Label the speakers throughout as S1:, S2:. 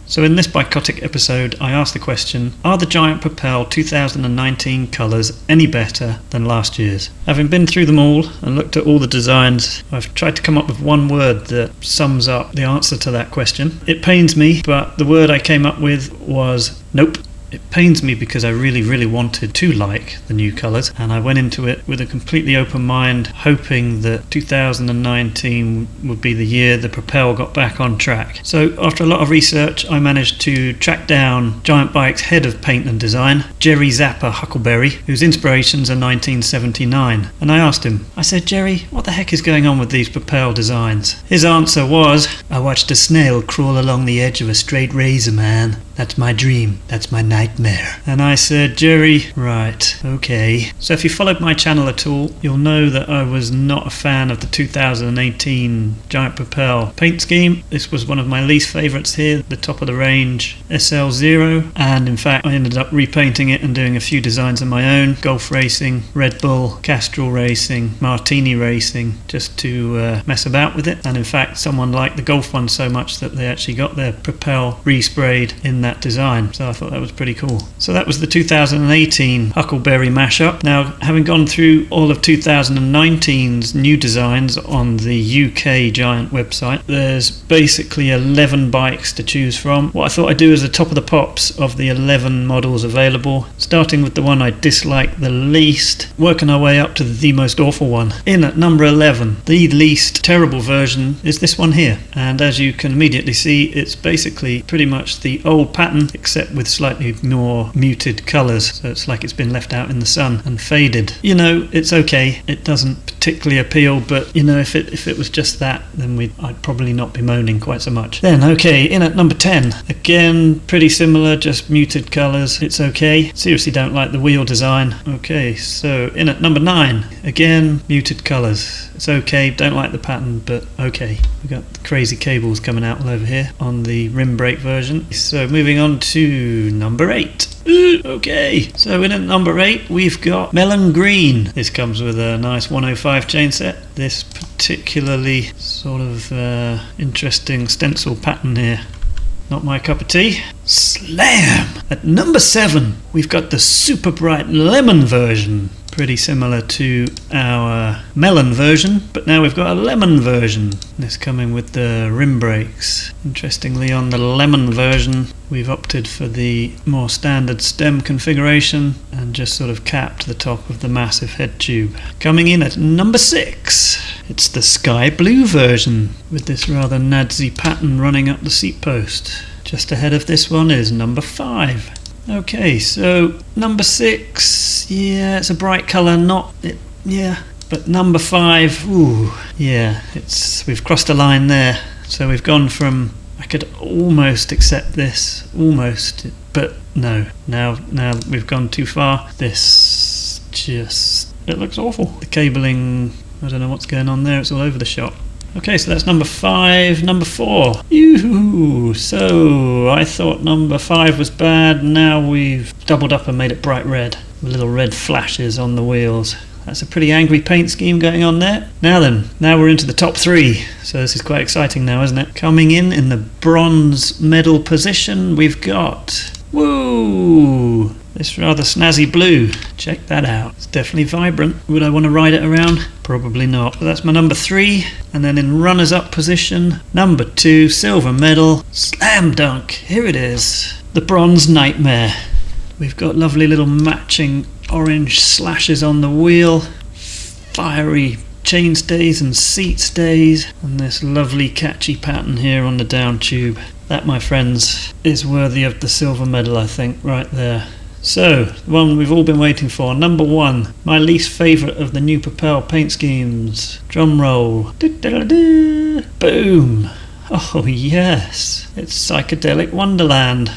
S1: So in this Bicotic episode, I asked the question, are the Giant Propel 2019 colours any better than last year's? Having been through them all and looked at all the designs, I've tried to come up with one word that sums up the answer to that question. It pains me, but the word I came up with was nope. It pains me because I really wanted to like the new colours, and I went into it with a completely open mind, hoping that 2019 would be the year the Propel got back on track. So after a lot of research, I managed to track down Giant Bike's head of paint and design, Jerry Zappa Huckleberry, whose inspirations are 1979. And I asked him, I said, Jerry, what the heck is going on with these Propel designs? His answer was, I watched a snail crawl along the edge of a straight razor, man. That's my dream. That's my nightmare. And I said, Jerry, right, okay. So if you followed my channel at all, you'll know that I was not a fan of the 2018 Giant Propel paint scheme. This was one of my least favourites here, the top of the range SL0. And in fact, I ended up repainting it and doing a few designs of my own. Golf racing, Red Bull, Castrol racing, Martini racing, just to mess about with it. And in fact, someone liked the Golf one so much that they actually got their Propel resprayed in that design, so I thought that was pretty cool. So that was the 2018 Huckleberry mashup. Now, having gone through all of 2019's new designs on the UK Giant website, there's basically 11 bikes to choose from. What I thought I'd do is the top of the pops of the 11 models available, starting with the one I dislike the least, working our way up to the most awful one. In at number 11, the least terrible version is this one here, and as you can immediately see, it's basically pretty much the old pattern except with slightly more muted colours, so it's like it's been left out in the sun and faded. You know, it's okay, it doesn't particularly appeal, but you know, if it was just that, then I'd probably not be moaning quite so much. Then okay, in at number 10, again pretty similar, just muted colours, it's okay. Seriously don't like the wheel design. Okay, so in at number 9, again muted colours, it's okay, don't like the pattern, but okay. We've got crazy cables coming out all over here on the rim brake version. So moving on to number 8. Okay, so in at number 8 we've got Melon Green. This comes with a nice 105 chain set. This particularly sort of interesting stencil pattern here. Not my cup of tea. Slam! At number 7 we've got the super bright lemon version. Pretty similar to our melon version, but now we've got a lemon version. This coming with the rim brakes. Interestingly, on the lemon version we've opted for the more standard stem configuration and just sort of capped the top of the massive head tube. Coming in at number 6, it's the sky blue version with this rather nadsy pattern running up the seat post. Just ahead of this one is number 5. Okay, so number 6, yeah, it's a bright colour, but number 5, ooh, yeah, we've crossed a line there. So we've gone from, I could almost accept this, almost, but no, now we've gone too far. This just, it looks awful. The cabling, I don't know what's going on there, it's all over the shop. Okay, so that's number 5. Number 4. Yoo-hoo! So, I thought number 5 was bad, now we've doubled up and made it bright red, with little red flashes on the wheels. That's a pretty angry paint scheme going on there. Now we're into the top 3, so this is quite exciting now, isn't it? Coming in the bronze medal position, we've got, woo! This rather snazzy blue. Check that out. It's definitely vibrant. Would I want to ride it around? Probably not. But that's my number 3. And then in runners-up position, number 2, silver medal, slam dunk. Here it is. The bronze nightmare. We've got lovely little matching orange slashes on the wheel, fiery chain stays and seat stays, and this lovely catchy pattern here on the down tube. That, my friends, is worthy of the silver medal, I think, right there. So, the one we've all been waiting for, number 1, my least favourite of the new Propel paint schemes. Drum roll. Boom! Oh yes, it's Psychedelic Wonderland.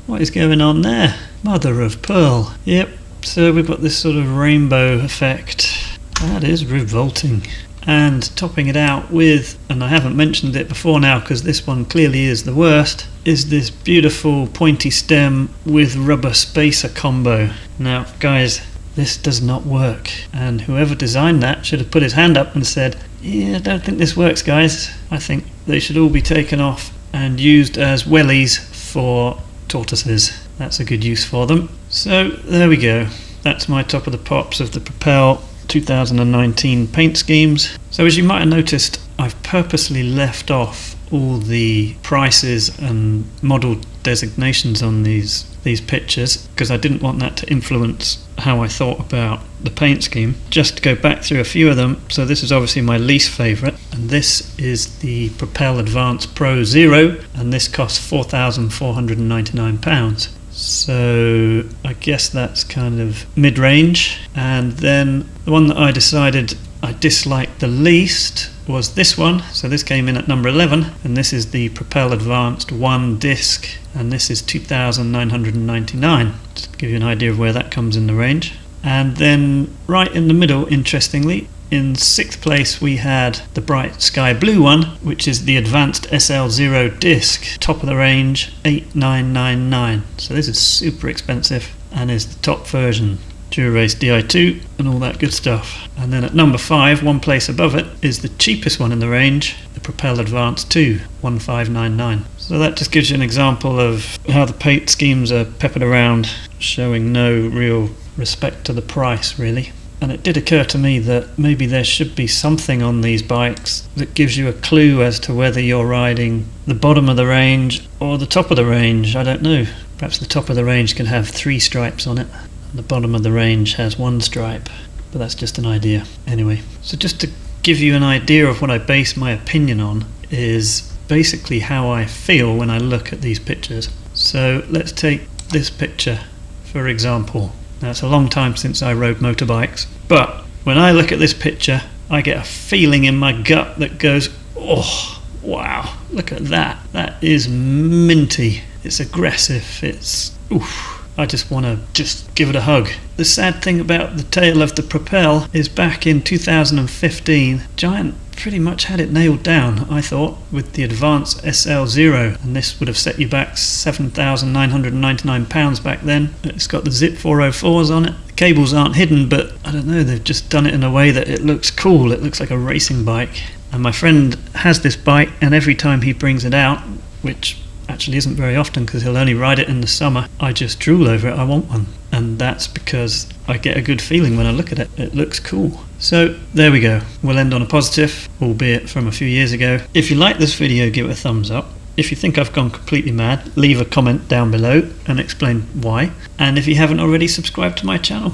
S1: What is going on there? Mother of pearl. Yep, so we've got this sort of rainbow effect. That is revolting. And topping it out with, and I haven't mentioned it before now because this one clearly is the worst, is this beautiful pointy stem with rubber spacer combo. Now guys, this does not work, and whoever designed that should have put his hand up and said, yeah, I don't think this works guys. I think they should all be taken off and used as wellies for tortoises. That's a good use for them. So there we go. That's my top of the pops of the Propel 2019 paint schemes. So as you might have noticed, I've purposely left off all the prices and model designations on these pictures because I didn't want that to influence how I thought about the paint scheme. Just to go back through a few of them, so this is obviously my least favourite, and this is the Propel Advanced Pro Zero, and this costs £4,499. So I guess that's kind of mid-range. And then the one that I decided I disliked the least was this one. So this came in at number 11, and this is the Propel Advanced 1 disc, and this is £2,999, just to give you an idea of where that comes in the range. And then right in the middle, interestingly, in 6th place we had the bright sky blue one, which is the Advanced SL0 disc, top of the range, £8,999. So this is super expensive and is the top version. Dura-Race Di2 and all that good stuff. And then at number 5, one place above it, is the cheapest one in the range, the Propel Advanced 2, £1,599. So that just gives you an example of how the paint schemes are peppered around, showing no real respect to the price really. And it did occur to me that maybe there should be something on these bikes that gives you a clue as to whether you're riding the bottom of the range or the top of the range. I don't know. Perhaps the top of the range can have 3 stripes on it. The bottom of the range has 1 stripe, but that's just an idea. Anyway, so just to give you an idea of what I base my opinion on is basically how I feel when I look at these pictures. So let's take this picture for example. Now it's a long time since I rode motorbikes, but when I look at this picture I get a feeling in my gut that goes, oh wow, look at that, that is minty, it's aggressive, it's oof. I just want to just give it a hug. The sad thing about the tail of the Propel is back in 2015, Giant pretty much had it nailed down, I thought, with the Advanced SL0, and this would have set you back £7,999 back then. It's got the Zip 404s on it. The cables aren't hidden, but I don't know, they've just done it in a way that it looks cool. It looks like a racing bike. And my friend has this bike, and every time he brings it out, which actually isn't very often because he'll only ride it in the summer, I just drool over it. I want one, and that's because I get a good feeling when I look at it. It looks cool. So there we go, we'll end on a positive, albeit from a few years ago. If you like this video, give it a thumbs up. If you think I've gone completely mad, leave a comment down below and explain why, and if you haven't already, subscribe to my channel.